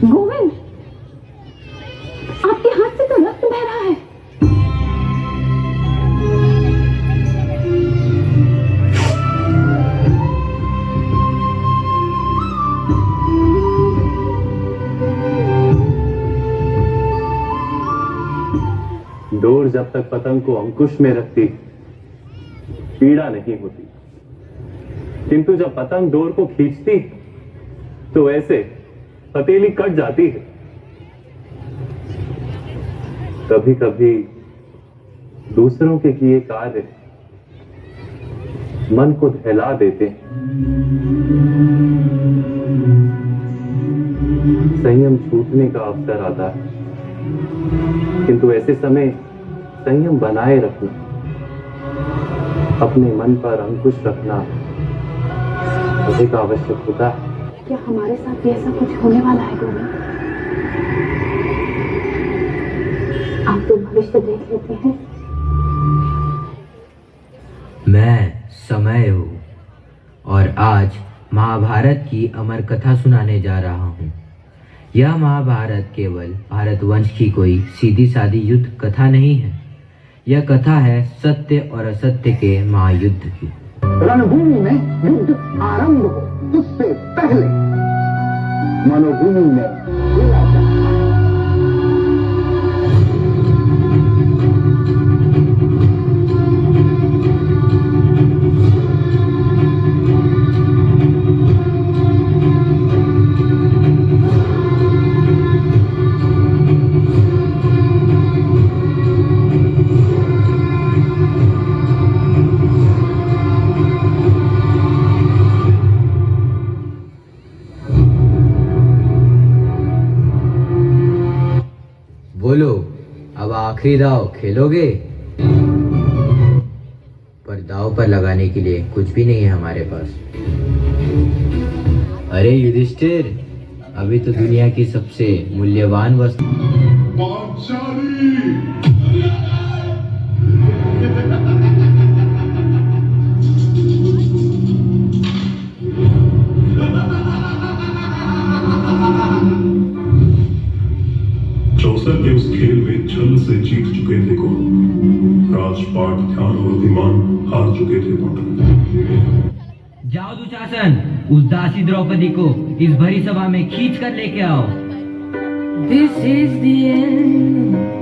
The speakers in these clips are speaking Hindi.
गोविंद, आपके हाथ से तो रक्त बह रहा है। डोर जब तक पतंग को अंकुश में रखती पीड़ा नहीं होती, किंतु जब पतंग डोर को खींचती तो ऐसे हथेली कट जाती है। कभी कभी दूसरों के किए कार्य मन को दहला देते हैं। संयम छूटने का अवसर आता है, किंतु ऐसे समय संयम बनाए रखना, अपने मन पर अंकुश रखना अधिक आवश्यक होता है। क्या हमारे साथ भी ऐसा कुछ होने वाला है गोविंद? आप तो भविष्य देख लेते हैं। मैं समय हूँ और आज महाभारत की अमर कथा सुनाने जा रहा हूँ। यह महाभारत केवल भारतवंश की कोई सीधी सादी युद्ध कथा नहीं है। यह कथा है सत्य और असत्य के महायुद्ध की। रणभूमि में युद्ध आरंभ हो उससे पहले मनोभूमि में खेला जाता है। बोलो, अब आखिरी दाव खेलोगे? पर दाव पर लगाने के लिए कुछ भी नहीं है हमारे पास। अरे युधिष्ठिर, अभी तो दुनिया की सबसे मूल्यवान वस्तु चौसर के उस खेल में छल से जीत चुके थे को राजपाट ध्यान और अभिमान हार चुके थे पांडव। जाओ दुशासन, उस दासी द्रौपदी को इस भरी सभा में खींच कर लेके आओ। This is the end.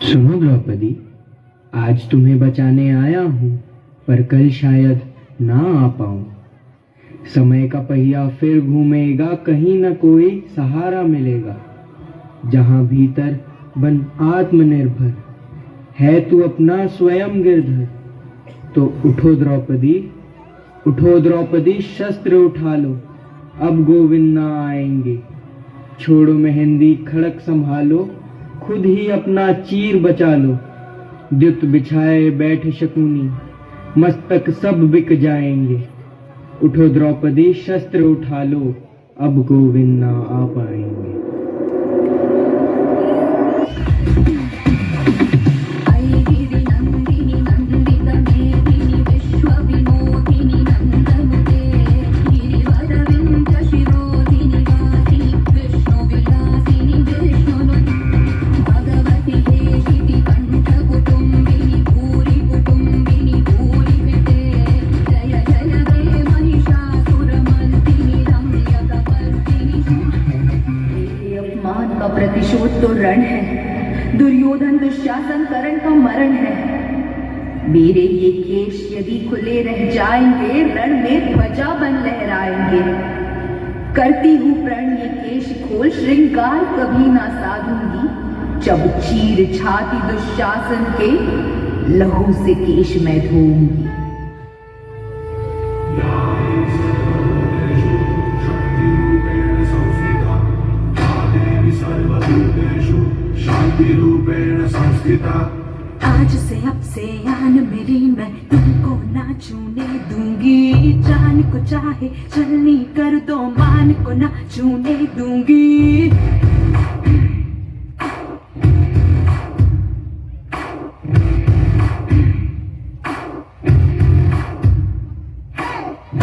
सुनो द्रौपदी, आज तुम्हें बचाने आया हूँ, पर कल शायद ना आ पाऊँ। समय का पहिया फिर घूमेगा, कहीं न कोई सहारा मिलेगा। जहाँ भीतर बन आत्मनिर्भर, है तू अपना स्वयं गिरधर। तो उठो द्रौपदी, शस्त्र उठा लो, अब गोविंद ना आएंगे। छोड़ो मेहंदी खड़क संभालो, खुद ही अपना चीर बचा लो। द्युत बिछाए बैठ शकुनी, मस्तक सब बिक जाएंगे। उठो द्रौपदी, शस्त्र उठा लो, अब गोविंद ना आ पाएंगे। प्रतिशोध तो रण है, दुर्योधन दुशासन करण का मरण है। मेरे ये केश यदि खुले रह जाएंगे, रण में ध्वजा बन लहराएंगे। करती हूँ प्रण ये केश खोल, श्रृंगार कभी ना साधूंगी। जब चीर छाती दुशासन के, लहू से केश मैं धोऊंगी। आज से अब से आन मेरी, मैं तुमको ना छूने दूंगी। जान को चाहे चलनी कर दो, मान को ना छूने दूंगी।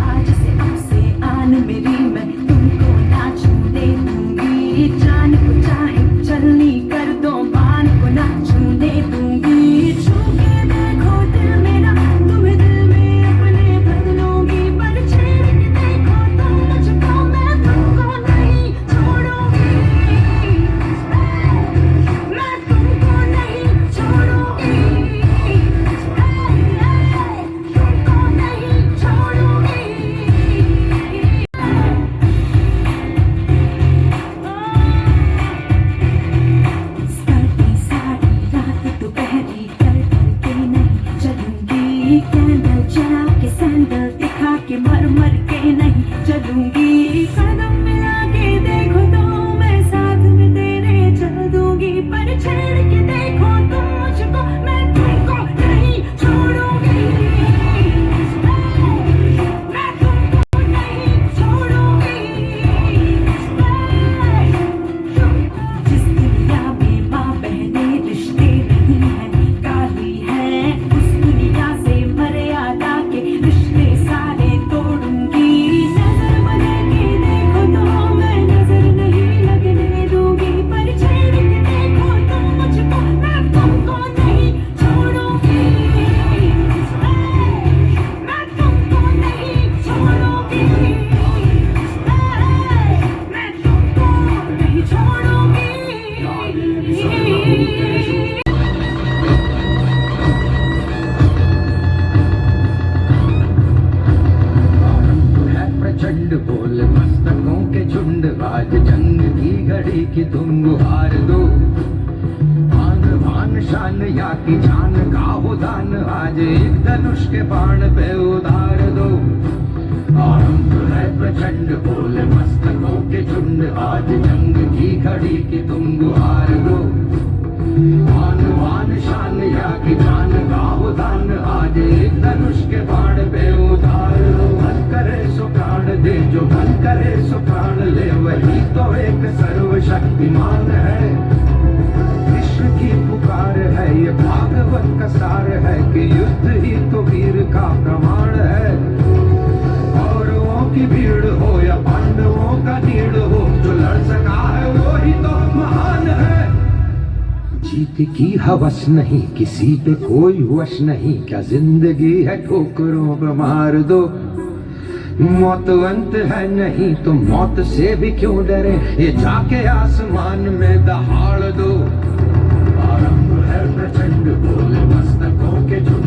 आज से अब से आन मेरी, मैं तुमको ना छूने दूंगी। जान को चाहे चलनी कर दो, मान को ना छूने दूंगी। छू के देखो दिल मेरा, तुम्हें दिल में अपने भर लूंगी। पर छेड़ के देखो तुम मुझको, मैं तुमको नहीं छोड़ूंगी। मैं तुमको नहीं छोड़ूंगी। तुमको नहीं छोड़ूंगी। कैंडल जला के सैंडल दिखा के मर मर के नहीं चलूंगी। कदम मिला के देखो तो मैं साथ में तेरे चल दूंगी। पर छेड़ के देखो तुम मुझको, मैं तुमको नहीं छोड़ूंगी। मैं तुमको नहीं छोड़ूंगी। जिस दुनिया में माँ बहने रिश्ते नहीं है, काली है, उस दुनिया से मर्यादा के रिश्ते सारे तोड़ूंगी। नजर बदल के देखो तो मैं नजर नहीं लगने दूंगी। पर छेड़ के देखो तुम मुझको, मैं तुमको नहीं छोड़ूंगी। मैं तुमको नहीं छोड़ूंगी। मैं तुमको नहीं छोड़ूंगी। प्रचंड बोल मस्तकों के झुंड, आज जंग की घड़ी की तुम गुहार दो। आन भान शान या की जान का हो दान, आज एक धनुष के बाण पे उतार दो। आरंभ है प्रचंड बोल मस्तकों के झुंड, आज जंग की घड़ी की तुम गुहार दो। आन भान शान या की जान का हो दान, आज एक धनुष के बाण पे उतार दो। मन करे सो प्राण दे, जो मन करे सो प्राण ले, वही तो एक सर्वशक्तिमान है। विश्व की पुकार है, ये भागवत का सार है, कि युद्ध ही तो वीर का प्रमाण है। कौरवों की भीड़ हो या पांडवों का नीड़ हो, जो लड़ सका है वो ही तो महान है। जीत की हवस नहीं, किसी पे कोई वश नहीं, क्या जिंदगी है ठोकरों पे मार दो। मौत अंत है नहीं तो मौत से भी क्यों डरे, ये जाके आसमान में दहाड़ दो। आरंभ लहर प्रचंड बोल मस्तकों के झुंड